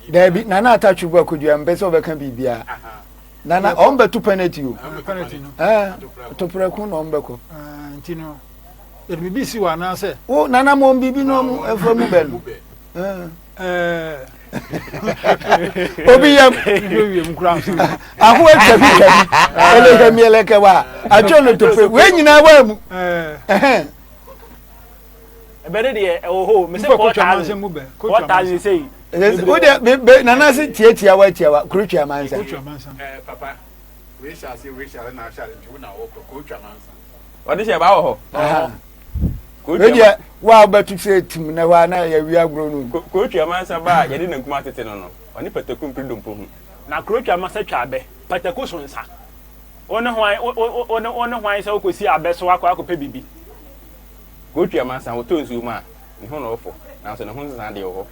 Debi nana atachu gwa kudua mbese obeka bibia. Nana ombe tu penalty o. Penalty no. To preku no ombeko. Ntino. Bibi si wa na se. O nana mo bibi no efa mu be no. Obi yam mkura. Aho atabi tabi. Ele ke mieleke wa. Acho no to pre. We nyina wa mu. Ebere de oho me se ko ta say o de nana se tietia wa Kurutwa Mansa papa we shall na shall you na wo Kurutwa Mansa o de se ba wo ho Kurutwa wa betu se tim na wa na ya wi agro no Kurutwa Mansa ba ye de nankuma tete no oni patakum pridompo hu na Kurutwa Mansa twa be pataku so nsa one hwan se okosi abe so akọ bibi Kurutwa Mansa wo to nsu ma ni ho no ofo na so ne ho nsa de wo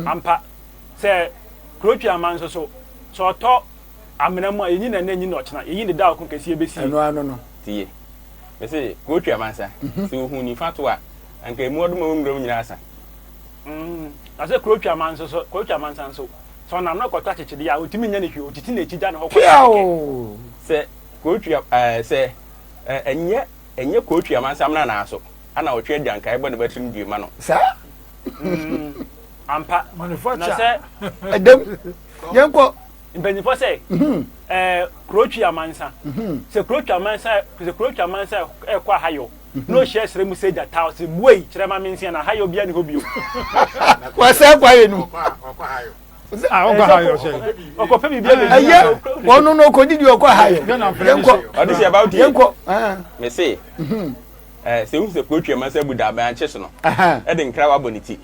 ampa se Kurutwa Mansa so to amena mu ayi na nanyi no chena yi ne da okun kase ebesi no tie me se Kurutwa Mansa se hu ni fato a anka emu oduma wo ngrom nyina asa ase Kurutwa Mansa so na no kwata chechede ya otimi nya ne hwe otiti na echida ne hokọ se Kurutwa se enye Kurutwa Mansa amna na aso ana otwe dianka ebo ne batun dwuma no sa ampa manufacture na se edem yenko impenifo se Kurutwa Mansa se Kurutwa Mansa kwa hayo no share sere mu se jata se buei kire ma mensia na hayo bia ne hobio wa se kwa yenu kwa hayo okwa hayo se okope bibia be aye wonu no ko didi okwa hayo yenko odisi about yenko me say se hu se Kurutwa Mansa buda ba anche so no e de nkra wa boniti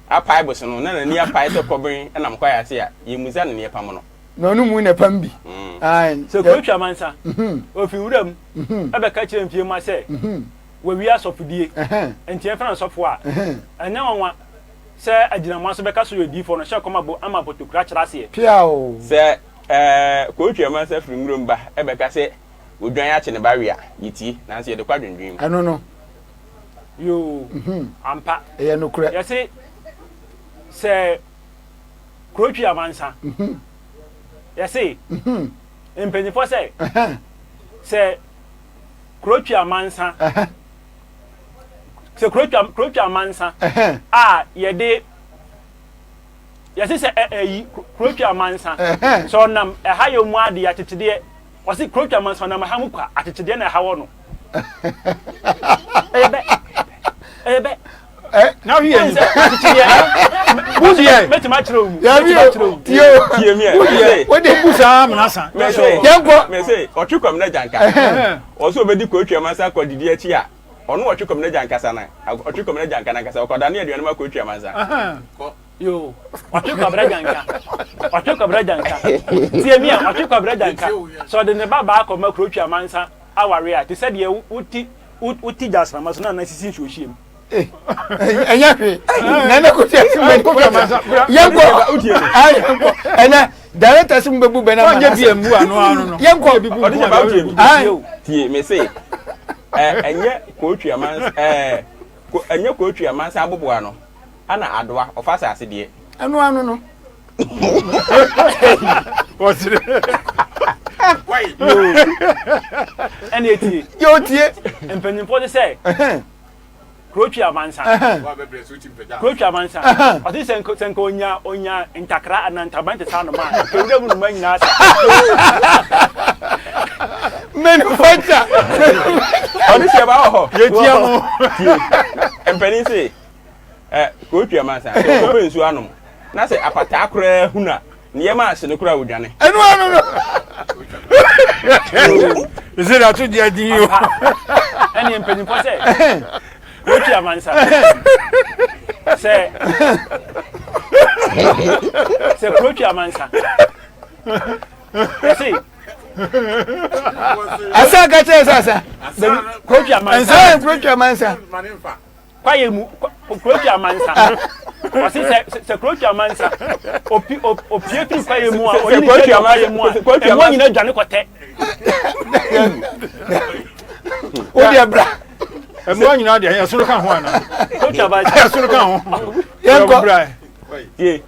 apai bo so no na ni apai to kobin na mkwa ya se ya yemuza ne pam no no nu mu ne pam bi se Kurutwa Mansa ofi wuram abeka kire mpie ma se we wi asofudie entie fa asofo a enya wanwa se agina so beka so yodi fo no she koma bo ama potokura kira se piao se Kurutwa Mansa firi ngurom ba ebeka se odwan ya che ne baria yiti na se ye de kwadwendwem ano no yo ampa e no kura ya se Kurutwa Mansa ya se impenifo se Kurutwa Mansa se Kurutwa Mansa ye de ya se Kurutwa Mansa so nam hayo mu ade ya tetede o se Kurutwa Mansa nam ha mu kwa atetede na ha wo no ebe now here metima chiro mu ya bi tie mi e we de busa amnasa yenko me say otwukom na janka o so obedi Kurutwa Mansa kodidi achi a ono otwukom na janka sana otwukom na janka na kasa okodane aduane ma Kurutwa Mansa yo otwukom bra janka tie mi a otwukom bra janka so de ne baba akoma Kurutwa Mansa aware a te said ye uti jasna maso na sisi hwohiem enya hwe nana ko tia simbe ko yenko yenko ena director simbe bu bena onye bi emu anu no yenko odisi about tie me say enye Kurutwa Mansa enye Kurutwa Mansa aboboa no ana adoa ofasa ase de anu no what's it why ene yo tie empenimfo de say Kurutwa Mansa wa be bre so timpeda Kurutwa Mansa ati senko onya ntakra anantabante sa no ma kewura mu ma nyina sa manufacture odisi ba ho yetia mo empeni say Kurutwa Mansa so pe nsu anom na se apata akora huna niye ma ase ne kura wodwane anu no is it that you did you ene empenimfo say Kurutwa Mansa se Kurutwa Mansa see asa ka che sasa Kurutwa Mansa manimfa kwa yemu Kurutwa Mansa o se Kurutwa Mansa opie fi kwa yemu a oni kwa yemu a emo nyina dwane kote o dia bra emu nyina de ya suru kan ho ana Kurutwa Mansa ya suru kan ho yenko tie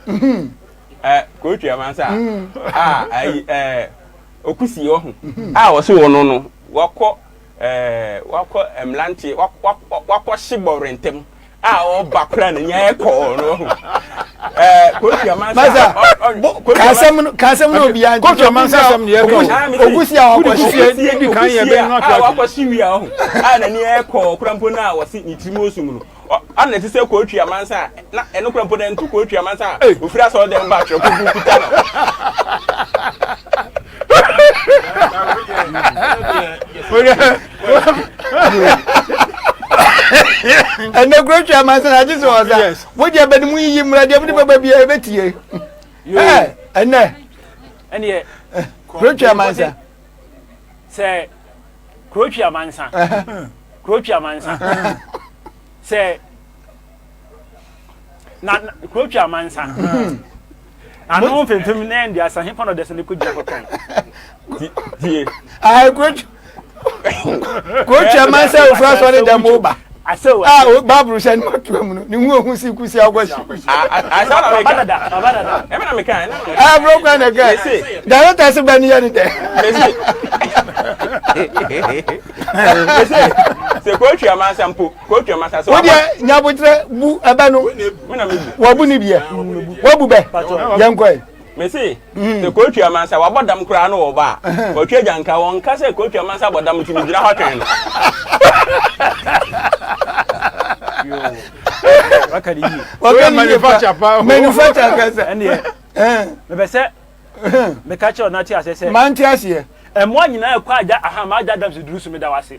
kotu amansa okusi ho wo se wo no wakọ emlante wakọ shiborentem o bakra na nya ekọ no kotu amansa kasem no bia kotu amansa sam ne ekọ okusi a wakọ shi di kan ye be no wakọ shiwia ho na nya ekọ kurampo na wo se ni trimo osum no ana ti se kotu amansa na eno kurampo na ntu kotu amansa ofira so de mba tro kuku kuta no and the great chairman I just was yes what you been we him ready to be a bit here and yeah great chairman say great chairman say na great chairman I don't think to me and the asan for the could I great chairman say first one the mobile I saw Babu said not to him. You who see Kusi. I saw Abada. I can. I broke down again. Don't ask Benny anything. The coach your man sample, coach your master. What Nabutre Bu Abano Wabunibia Wabube Young Quay. Messi, the coach your man said, what them crown over? But Janka won't cast a coach your man about them to be hot. What can you manufacture? And yeah, say, the catcher not as I say, Mantias here. And one you know quite a hammer that to do some that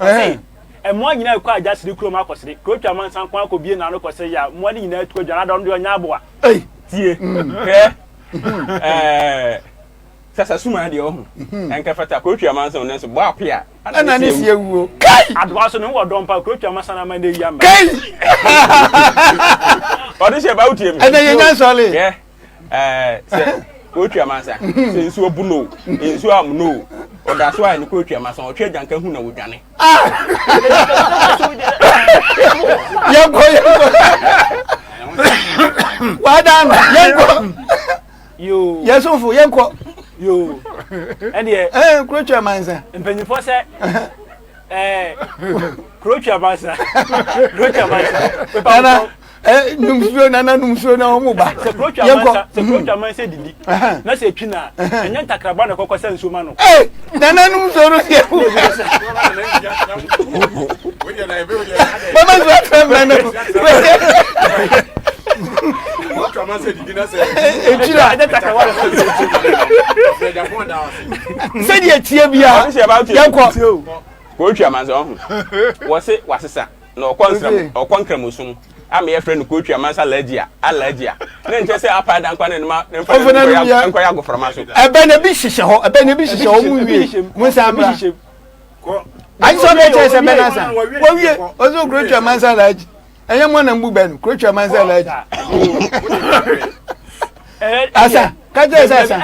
and one you know quite just the chroma cos, coach your man some could be an another say, yeah, one you know to I don't do a nabwa. Sasa suma de o enka fata ko twa mansa on so ba pia ana ne sie wuo adwaso no wo don pa ko twa mansa na man de yamba odi se ba utie mi ana ye nyan sole se ko twa mansa se nsu obu no nsu am no oda so ai ni ko twa mansa o twa janka hu na wodwane yanko wadan yanko yo yesufu yanko yo and yeah Croatia mansa mpenyi for say Croatia mansa ana numsuo na omo ba Croatia mansa didi na se twina enya takraba na kokko sensu ma no nana numsuo ro se mama zo tamba na What said you didn't say? Said you tear me out about you. Go to your man's own. Was it no concremusum? I'm your friend, coach your man's allergia. Then just say up and down and from us. A beneficial, I saw that as a menace. Well, we also great your man's allergy. I am one and Buben, Croatia man's allergy. Asa, Kajasa,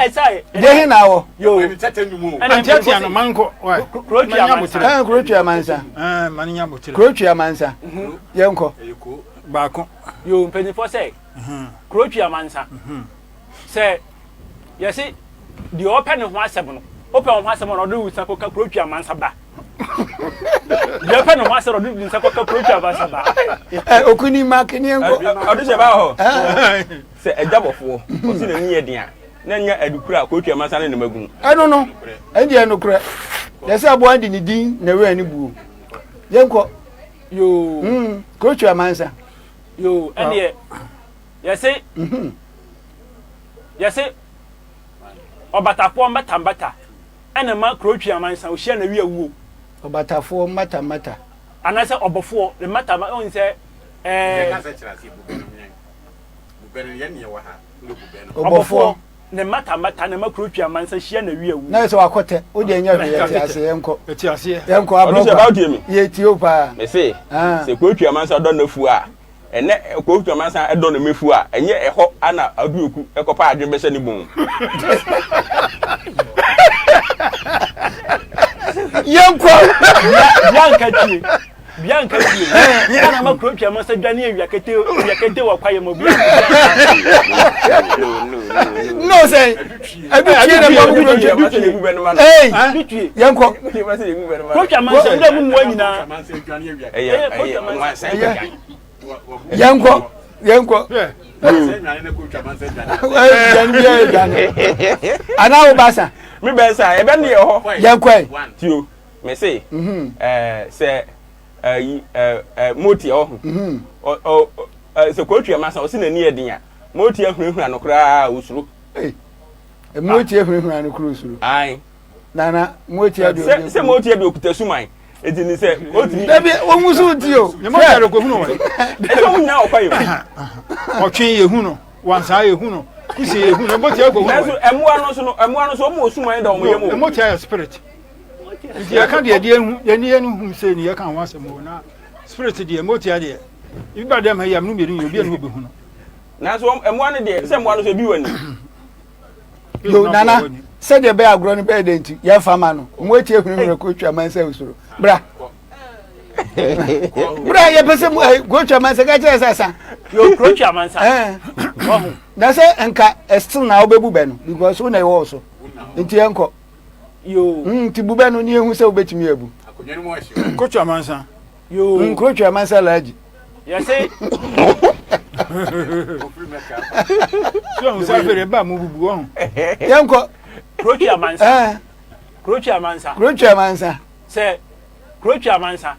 Jehin now, you and Tatiana Manco, Croatia Mansa, Croatia Mansa, Yanko, Baco, you penny for say, Croatia Mansa. Say, you see, the open of my seven, open my seven or do with Sako Croatia Mansa back. The open of my seven or do with Sako Croatia Mansa back. Okuni Makinian, how does about say a double for, was in a near dear. Nanya edukura Croatia Mansa in the Magun. I don't know. And you know, there's a boy in the dean, never any boo. Yanko, you, Croatia Mansa. You, and yet, you say, Obata Matambata, and a man Croatia Mansa, she and a real woo. Obata for Mata. And I said, or before the matter, my own say, before the matter, and a Croatia Mansa, she and a real woo. That's what I caught it. Oh, dear, Yanko, about him. Yetiopa, they say, the Croatia Mansa don't know who are. And that Croatia Mansa, I don't know me who are, and yet a hot Anna, a group, a copper, the best any boom. Bianca ana ma kro twa ma sa dwane awia kete wa kwaye mo bia no say abi tie na ba kro twa eh yanko kro twa ma sa nda mu nyina yanko ana wo basa me besa e be ne ho yanko tio me say say moti o so ko twa masa o se na ni edin a moti ahunahuna no kra usuru moti ahunahuna no kra usuru ai nana moti ado se moti ado okuta suman eti ni se oti dabi o musu ti o ne mo yaro ko hunu we e so nya o kwayo o twen ye hunu wansa ye hunu kusi ye hunu moti ko hunu so emua no so mo suman da o mo yemo moti ya spirit nti ya kan de ehu ye ni enu hum se ni ya kan wa asemo na spirit de moti ya de iba dem ha yam no meru obi enu be hunu na so emua no de se emua no so bi wani yo nana se de be agro ni be de nti ya fama no moti ehunu ko twa man se usuru bra ye pese go twa man se ga je sasa yo kro twa man sa na se enka still na obebu be no because una yo so nti enko yo nti bube no ni ehu se obetimi abu Akonye mo ahye. ko twa mansa yo kro twa man se laji ya say so on sa fere ba mu bubu on yanko kro twa man sa kro twa man sa kro twa man sa say kro twa man sa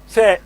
say